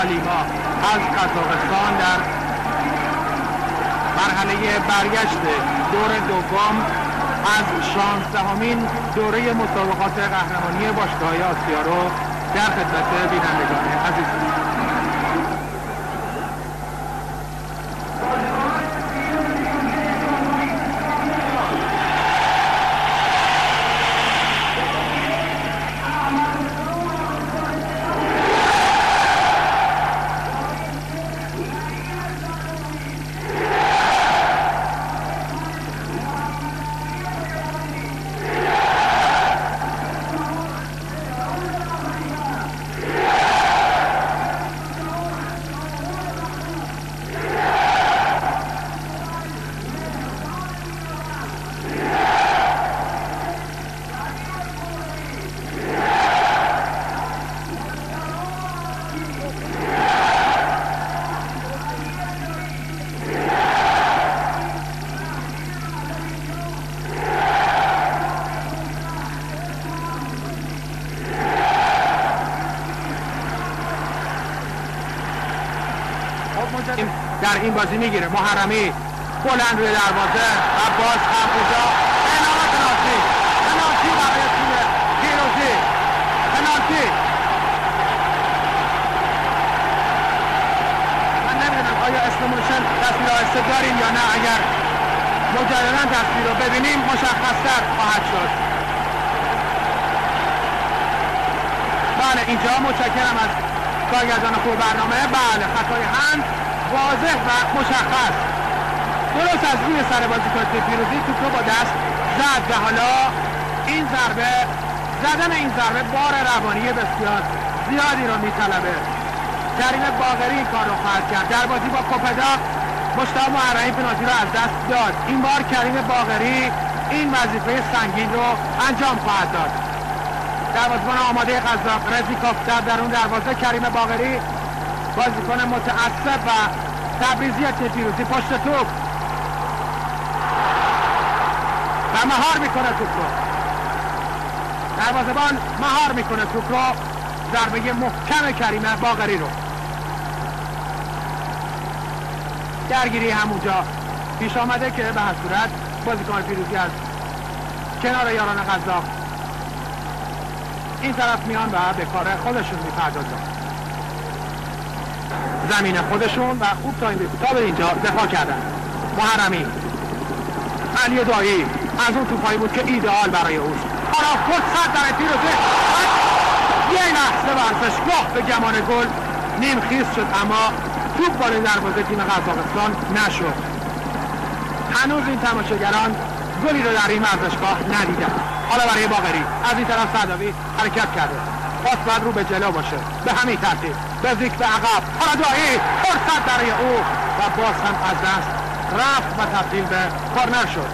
علی‌ها از قزاقستان در مرحله برگشت دور دوم از 16مین دوره مسابقات قهرمانی باشگاه‌های آسیا رو در خدمت بینندگان عزیز. در این بازی میگیره محرمی بلند روی دروازه و باز هم اونجا پنالتی برای تیم پیروزی. پنالتی من نمیدونم آیا اسلو موشن تصویر آهسته داریم یا نه. اگر مجددا تصویر رو ببینیم مشخص‌تر خواهد شد. بله اینجا متشکرم از کارگردان خوب برنامه. بله خطای هند واضح و مشخص درست از روی سر بازیکن پیروزی توپ رو با دست زد و حالا این ضربه زدن این ضربه بار روانی بسیار زیادی رو میطلبه. کریم باقری این کار رو خواهد کرد. در بازی با کوپدا مشتاق محرمی پنالتی رو از دست داد. این بار کریم باقری این وظیفه سنگین رو انجام خواهد داد. دروازه‌بان آماده قزاق رزیکوف در درون دروازه. کریم باقری بازیکن متعصب و تبریزی تیم پیروزی پشت توپ و مهار میکنه توپ رو. دروازه‌بان مهار میکنه توپ رو. ضربه محکم کریم باقری رو. درگیری همونجا پیش آمده که به هر صورت بازیکن پیروزی از کنار یاران قزاق این طرف میان و به کار خودشون میپردازن. زمین خودشون و خوب تا به اینجا دفاع کردن. محرمی علی دایی از اون توپایی بود که ایدئال برای اوست. حالا فرصت در پیروزی یه لحظه ورزشگاه به گمان گل نیم خیز شد اما توپ بالای دروازه تیم قزاقستان نشد. هنوز این تماشاگران گلی رو در این ورزشگاه ندیدن. حالا برای باقری از این طرف صدوی حرکت کرده. پاس باید رو به جلو باشه به همین ترتیب به ذیک به عقب. حالا دایی فرصت برای او و باز هم از دست رفت و تبدیل به کورنر شد.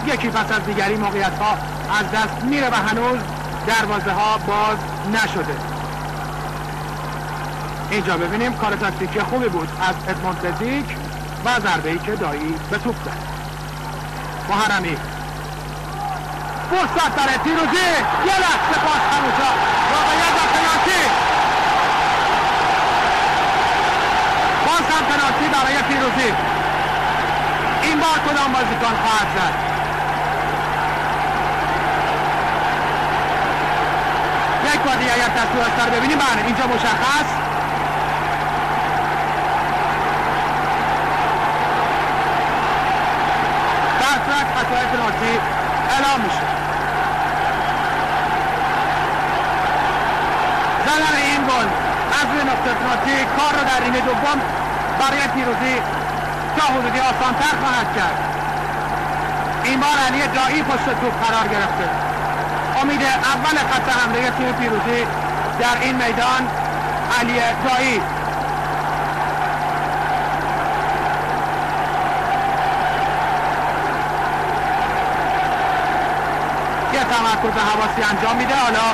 یکی پس از دیگری موقعیت ها از دست میره و هنوز دروازه ها باز نشده. اینجا ببینیم کار تاکتیکی خوبی بود از ادموند بزیک و ضربه‌ای که دایی به توپ زد. محرمی فرصت برای پیروزی یه لحظه باز همونجا واقعیت و پنالتی. باز هم پنالتی برای پیروزی. این بار کدام بازیکن خواهد زد؟ یک بار دیگه اگر تصویر از سر ببینیم بله اینجا مشخص در صورت خطای پنالتی اعلام میشه. زدن این گل از روی نقطه پنالتی کار رو در نیمه دوم برای پیروزی تا حدودی آسان‌تر خواهد کرد. این بار علی دایی پشت توپ قرار گرفته. امید اول خط حمله تیم پیروزی در این میدان علی دایی. یه تمرکز حواسی انجام میده. حالا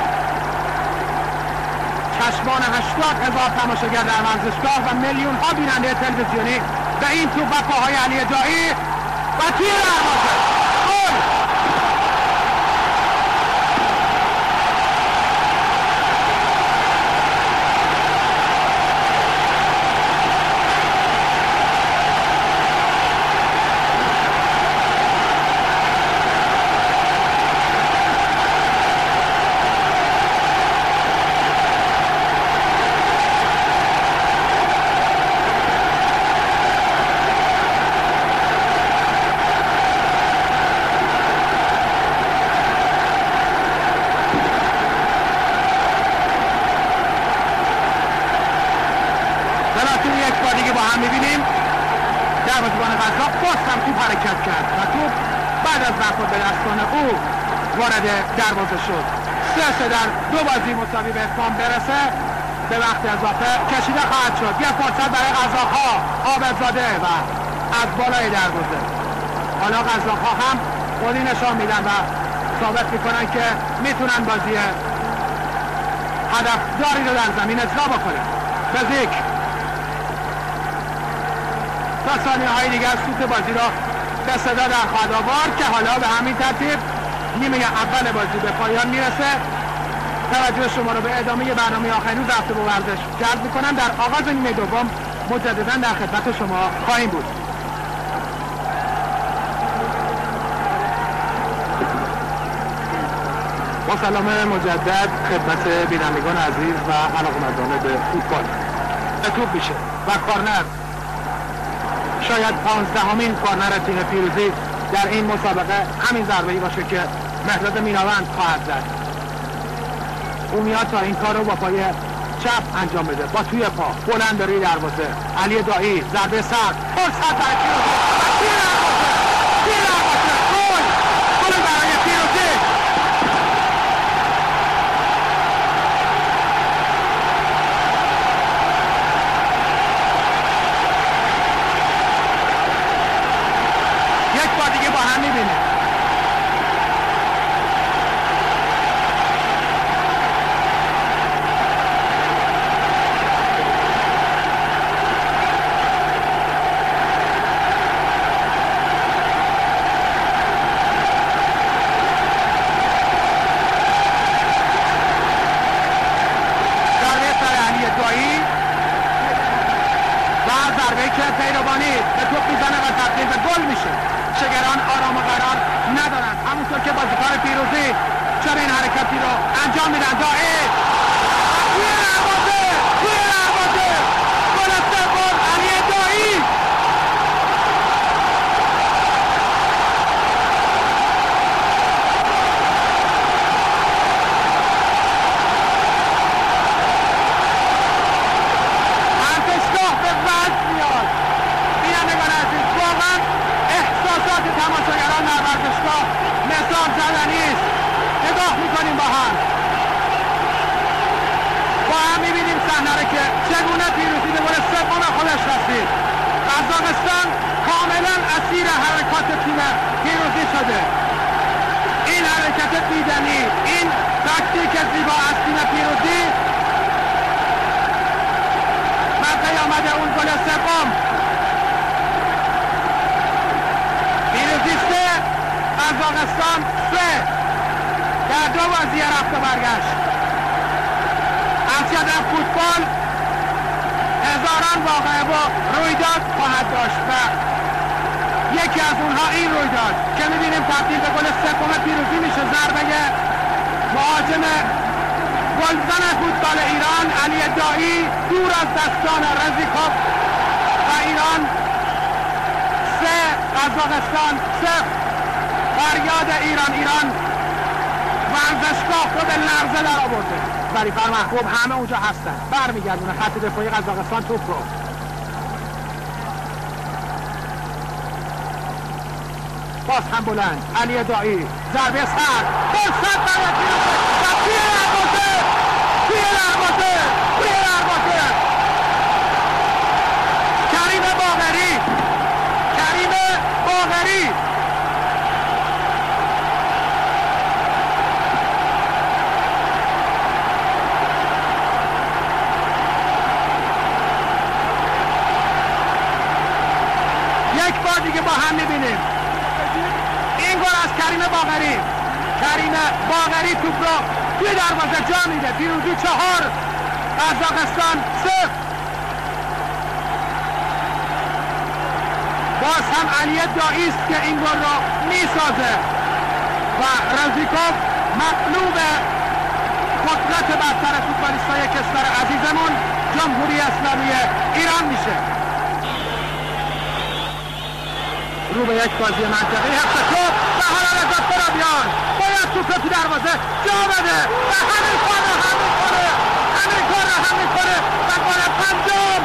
چشمان 80,000 تماشاگر در ورزشگاه و میلیون ها بیننده تلویزیونی به این توپ و پاهای علی دایی و توی دروازه گل. دروازه‌بان قزاق باز هم توپ حرکت کرد و توپ بعد از برخورد به دستان او وارد دروازه شد. 3-3 در دو بازی مساوی به اتمام برسه. به وقت اضافه کشیده خواهد شد. یه فرصت برای قزاق‌ها، عابدزاده و از بالای دروازه. حالا قزاق‌ها هم خودی نشان میدن و ثابت میکنن که میتونن بازی هدفداری رو در زمین اجرا بکنن. بزیک تا ثانیه های دیگر سوت بازی را به صدا در خواهد آورد که حالا به همین ترتیب نیمه اول بازی به پایان میرسه. توجه شما رو به ادامه برنامه آخرین روز هفته با ورزش جلب میکنم. در آغاز نیمه دوم مجددا در خدمت شما خواهیم بود. با سلام مجدد خدمت بینندگان عزیز و علاقه‌مندان به فوتبال. توپ میشه و کارنر، شاید 15مین کارنر تیم پیروزی در این مسابقه همین ضربه‌ای باشه که مهرداد میناوند خواهد زد. او میاد تا این کار رو با پای چپ انجام بده، با توی پا بلند به روی دروازه. علی دایی ضربه سخت، فرصت برای پیروزی، گل برای پیروزی. یک بار دیگه با هم می‌بینیم. پیروانی به توپ میزنه و تبدیل به گل میشه. شگران آرام و قرار ندارن، همونطور که بازیکن پیروزی چرا این حرکتی رو انجام میدن. دایی توی دروازه گل سوم علی دایی. ارزشگاه به وجد میاد. بینندگان عزیز، واقعا احساسات تماشاگران در ورزشگاه مثال زدنی است. نگاه میکنیم با هم میبینیم صحنه رو که چگونه پیروزی به گل سوم خودش رسید. قزاقستان کاملا اسیر حرکات تیم پیروزی شده. این حرکت دیدنی، این تاکتیک زیبا از تیم پیروزی و پیامد اون گل سوم. پیروزی 3 قزاقستان 3 در دو بازی رفت و برگشت. هرچند در فوتبال هزاران واقعه و رویداد خواهد داشت و یکی از اونها این رویداد که میبینیم تبدیل به گل سوم پیروزی میشه. ضربه مهاجم گلزن فوتبال ایران علی دایی دور از دستان رزیکوف و ایران 3 قزاقستان 0. فریاد ایران ورزشگاه رو به لرزه در آورده. ظریفر محبوب همه اونجا هستن. برمیگردونه خط دفاعی قزاقستان توپ رو. باز هم بلند علی دایی ضربه سر، فرصت برای توی دروازه کریم باقری یک بار دیگه با هم میبینیم این گل از کریم باقری توپ رو توی دروازه جا میده. پیروزی 4 قزاقستان 0. باز هم علی دایی است که این گل رو میسازه و رزیکوف مغلوب قدرت برتر فوتبالیستای کشور عزیزمون جمهوری اسلامی ایران میشه. رو به یک بازی منطقی حفظ توپ و حالا رضا ترابیان باید توپ تو دروازه جا بده و همین کار رو هم میکنه و گل پنجم.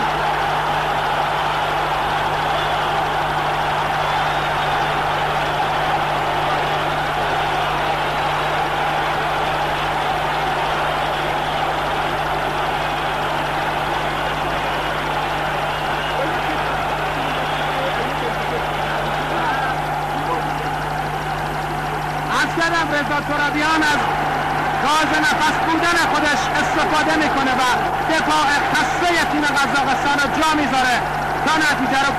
بعدم رضا ترابیان از گاز نفس بودن خودش استفاده میکنه و دفاع خسته تیم قزاقستان رو جا میذاره تا نتیجه رو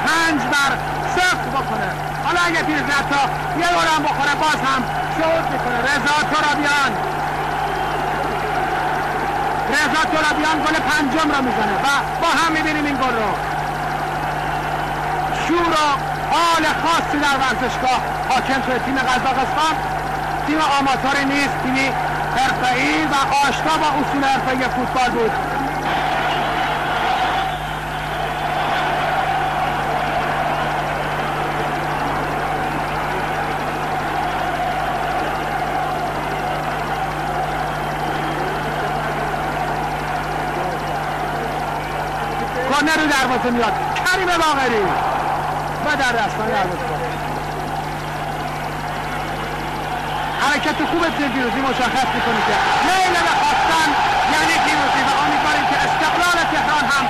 5-0 بکنه. حالا اگه پیروزی حتی یه گل هم بخوره باز هم صعود میکنه. رضا ترابیان گل 5م رو میزنه و با هم میبینیم این گل رو. شور و حال خاصی در ورزشگاه حاکم شده. تیم قزاقستان تیم آماتوری نیست، تیمی حرفه‌ای و آشنا با اصول حرفه‌ای فوتبال بود. کورنر رو دروازه میاد کریم باقری و در دستان دروازه. حرکت خوب تیم پیروزی مشخص میکنه که میل به خواستن یعنی پیروزی و امیدواریم که استقلال تهران هم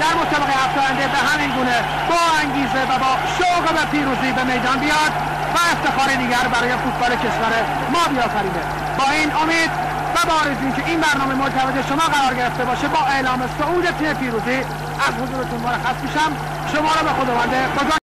در مسابقه هفته آینده به همین گونه با انگیزه و با شوق به پیروزی به میدان بیاد و افتخار دیگر برای فوتبال کشور ما بیافرینه. با این امید و با آرزویی که این برنامه مورد توجه شما قرار گرفته باشه با اعلام صعود تیم پیروزی از حضورتون مرخص میشم. شما را به خداوند